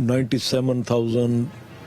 97,000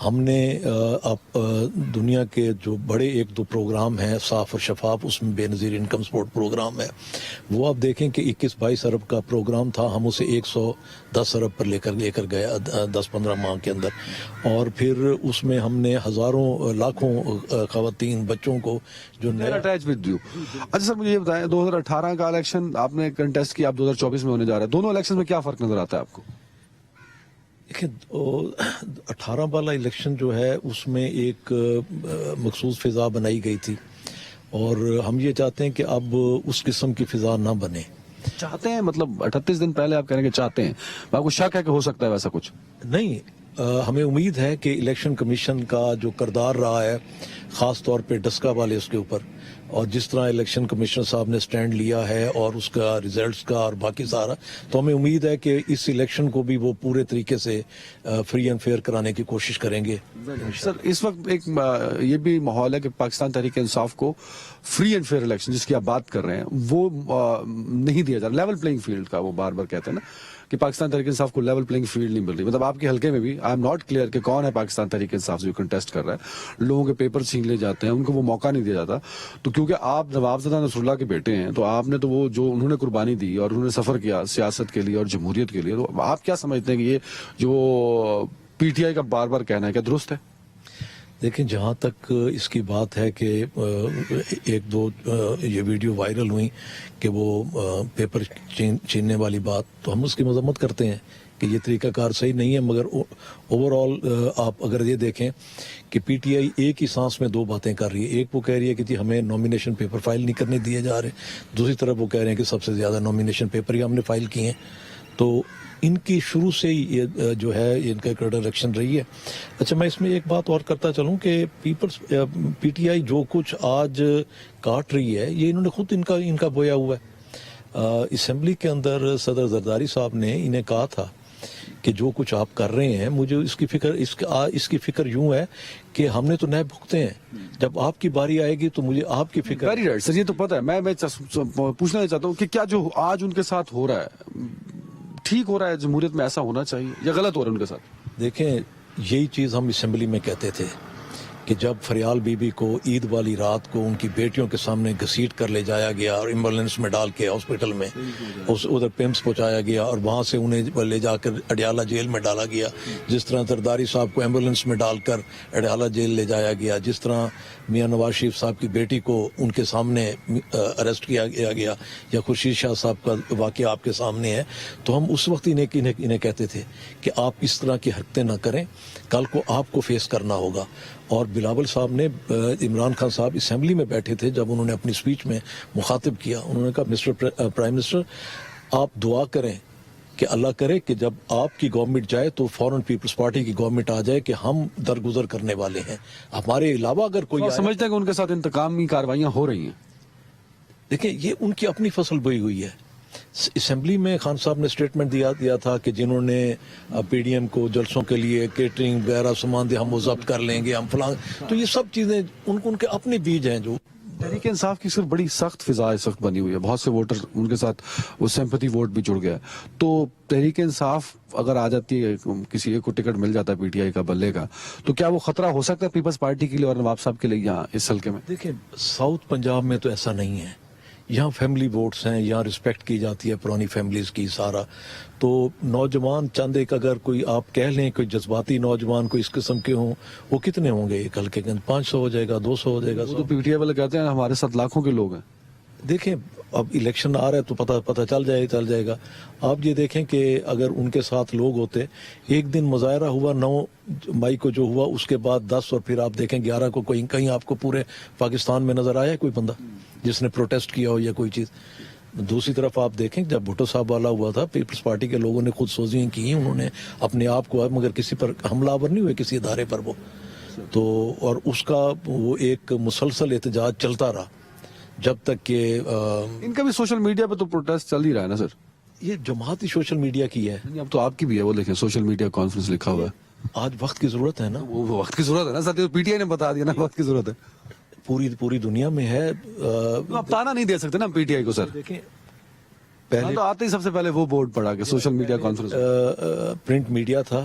ہم نے اب دنیا کے جو بڑے ایک دو پروگرام ہیں صاف اور شفاف، اس میں بے نظیر انکم سپورٹ پروگرام ہے، وہ آپ دیکھیں کہ 21-22 ارب کا پروگرام تھا، ہم اسے 110 ارب پر لے کر گئے 10-15 ماہ کے اندر، اور پھر اس میں ہم نے ہزاروں لاکھوں خواتین بچوں کو جو نیا اٹیچ ود یو. اچھا سر مجھے یہ بتائیں 2018 کا الیکشن آپ نے کنٹیسٹ کیا، آپ 2024 میں ہونے جا رہے ہیں، دونوں الیکشن میں کیا فرق نظر آتا ہے آپ کو؟ دیکھیں 18 والا الیکشن جو ہے اس میں ایک مخصوص فضا بنائی گئی تھی، اور ہم یہ چاہتے ہیں کہ اب اس قسم کی فضا نہ بنے. چاہتے ہیں مطلب 38 دن پہلے آپ کہہ رہے ہیں کہ چاہتے ہیں، آپ کو شک ہے کہ ہو سکتا ہے ویسا کچھ؟ نہیں، ہمیں امید ہے کہ الیکشن کمیشن کا جو کردار رہا ہے خاص طور پہ ڈسکا والے اس کے اوپر، اور جس طرح الیکشن کمشنر صاحب نے سٹینڈ لیا ہے اور اس کا ریزلٹس کا اور باقی سارا، تو ہمیں امید ہے کہ اس الیکشن کو بھی وہ پورے طریقے سے فری اینڈ فیئر کرانے کی کوشش کریں گے. سر اس وقت ایک یہ بھی ماحول ہے کہ پاکستان تحریک انصاف کو فری اینڈ فیئر الیکشن جس کی آپ بات کر رہے ہیں وہ نہیں دیا جا رہا، لیول پلینگ فیلڈ کا وہ بار بار کہتے ہیں نا کہ پاکستان تحریک انصاف کو لیول پلینگ فیلڈ نہیں مل رہی. مطلب آپ کے حلقے میں بھی آئی ایم ناٹ کلیئر کہ کون ہے پاکستان تحریک انصاف جو کنٹیسٹ کر رہا ہے، لوگوں کے پیپر چھین لے جاتے ہیں، ان کو وہ موقع نہیں دیا جاتا. تو کیونکہ آپ نوابزادہ نصر اللہ کے بیٹے ہیں تو آپ نے تو وہ جو انہوں نے قربانی دی اور انہوں نے سفر کیا سیاست کے لیے اور جمہوریت کے لیے، تو آپ کیا سمجھتے ہیں کہ یہ جو پی ٹی آئی کا بار بار کہنا ہے کیا درست ہے؟ دیکھیں جہاں تک اس کی بات ہے کہ ایک دو یہ ویڈیو وائرل ہوئی کہ وہ پیپر چھیننے والی بات، تو ہم اس کی مذمت کرتے ہیں کہ یہ طریقہ کار صحیح نہیں ہے. مگر اوور آل آپ اگر یہ دیکھیں کہ پی ٹی آئی ایک ہی سانس میں دو باتیں کر رہی ہے. ایک وہ کہہ رہی ہے کہ جی ہمیں نامینیشن پیپر فائل نہیں کرنے دیے جا رہے، دوسری طرف وہ کہہ رہے ہیں کہ سب سے زیادہ نامینیشن پیپر ہی ہم نے فائل کیے ہیں. تو ان کی شروع سے ہی یہ جو ہے ان کا ڈائریکشن رہی ہے. اچھا میں اس میں ایک بات اور کرتا چلوں کہ پی ٹی آئی جو کچھ آج کاٹ رہی ہے یہ انہوں نے خود ان کا بویا ہوا ہے. اسمبلی کے اندر صدر زرداری صاحب نے انہیں کہا تھا کہ جو کچھ آپ کر رہے ہیں مجھے اس کی فکر یوں ہے کہ ہم نے تو نئے بھگتے ہیں، جب آپ کی باری آئے گی تو مجھے آپ کی فکر. ویری رائٹ سر، یہ تو پتہ ہے. میں پوچھنا چاہتا ہوں کہ کیا جو آج ان کے ساتھ ہو رہا ہے ٹھیک ہو رہا ہے؟ جمہوریت میں ایسا ہونا چاہیے یا غلط ہو رہا ہے ان کے ساتھ؟ دیکھیں یہی چیز ہم اسمبلی میں کہتے تھے کہ جب فریال بی بی کو عید والی رات کو ان کی بیٹیوں کے سامنے گھسیٹ کر لے جایا گیا اور ایمبولینس میں ڈال کے ہاسپٹل میں ادھر پیمس پہنچایا گیا اور وہاں سے انہیں لے جا کر اڈیالہ جیل میں ڈالا گیا، جس طرح زرداری صاحب کو ایمبولینس میں ڈال کر اڈیالہ جیل لے جایا گیا، جس طرح میاں نواز شریف صاحب کی بیٹی کو ان کے سامنے اریسٹ کیا گیا، یا خورشید شاہ صاحب کا واقعہ آپ کے سامنے ہے، تو ہم اس وقت انہیں کہتے تھے کہ آپ اس طرح کی حرکتیں نہ کریں، کل کو آپ کو فیس کرنا ہوگا. اور بلاول صاحب نے عمران خان صاحب اسمبلی میں بیٹھے تھے جب انہوں نے اپنی سپیچ میں مخاطب کیا، انہوں نے کہا مسٹر پرائم منسٹر آپ دعا کریں کہ اللہ کرے کہ جب آپ کی گورنمنٹ جائے تو فوراً پیپلز پارٹی کی گورنمنٹ آ جائے کہ ہم درگزر کرنے والے ہیں، ہمارے علاوہ اگر کوئی سمجھتے ہیں کہ ان کے ساتھ انتقامی کاروائیاں ہو رہی ہیں. دیکھیں یہ ان کی اپنی فصل بوئی ہوئی ہے. اسمبلی میں خان صاحب نے سٹیٹمنٹ دیا تھا کہ جنہوں نے پی ڈی ایم کو جلسوں کے لیے کیٹرنگ وغیرہ سامان دے ہم وہ ضبط کر لیں گے، ہم فلاں، تو یہ سب چیزیں ان کے اپنے بیج ہیں. جو تحریک انصاف کی صرف بڑی سخت فضا اس وقت بنی ہوئی ہے، بہت سے ووٹر ان کے ساتھ وہ سمپتھی ووٹ بھی جڑ گیا ہے. تو تحریک انصاف اگر آ جاتی ہے، کسی ایک کو ٹکٹ مل جاتا ہے پی ٹی آئی کا بلے کا، تو کیا وہ خطرہ ہو سکتا ہے پیپلز پارٹی کے لیے اور نواب صاحب کے لیے یہاں اس حلقے میں؟ دیکھیں ساؤتھ پنجاب میں تو ایسا نہیں ہے، یہاں فیملی ووٹس ہیں، یہاں رسپیکٹ کی جاتی ہے پرانی فیملیز کی سارا. تو نوجوان چند ایک اگر کوئی آپ کہہ لیں کوئی جذباتی نوجوان کوئی اس قسم کے ہوں، وہ کتنے ہوں گے ایک حلقے کے اندر؟ 500 ہو جائے گا، 200 ہو جائے گا. وہ تو پی ٹی آئی والے کہتے ہیں ہمارے ساتھ لاکھوں کے لوگ ہیں. دیکھیں اب الیکشن آ رہا ہے تو پتہ چل جائے گا. آپ یہ دیکھیں کہ اگر ان کے ساتھ لوگ ہوتے، ایک دن مظاہرہ ہوا 9 مئی کو جو ہوا، اس کے بعد 10 اور پھر آپ دیکھیں 11 کو کہیں آپ کو پورے پاکستان میں نظر آیا ہے کوئی بندہ جس نے پروٹیسٹ کیا ہو یا کوئی چیز. دوسری طرف آپ دیکھیں جب بھٹو صاحب والا ہوا تھا، پیپلز پارٹی کے لوگوں نے خود سوزیاں کی، انہوں نے اپنے آپ کو، مگر کسی پر حملہ آور نہیں ہوئے کسی ادارے پر وہ تو، اور اس کا وہ ایک مسلسل احتجاج چلتا رہا جب تک کہ ان کا بھی سوشل میڈیا پہ تو پروٹیسٹ چل ہی رہا ہے نا سر. یہ جماعت ہی سوشل میڈیا کی ہے. اب تو آپ کی بھی ہے، وہ دیکھیں سوشل میڈیا کانفرنس لکھا ہوا ہے. آج وقت کی ضرورت ہے نا، وہ وقت کی ضرورت ہے نا ساتھ، پی ٹی آئی نے بتا دیا نا وقت کی ضرورت ہے. پوری دنیا میں ہے. آپ تانا نہیں دے سکتے نا پی ٹی آئی کو سر. دیکھیں پہلے تو آتے ہی سب سے پہلے وہ بورڈ پڑا کہ social media conference print media تھا،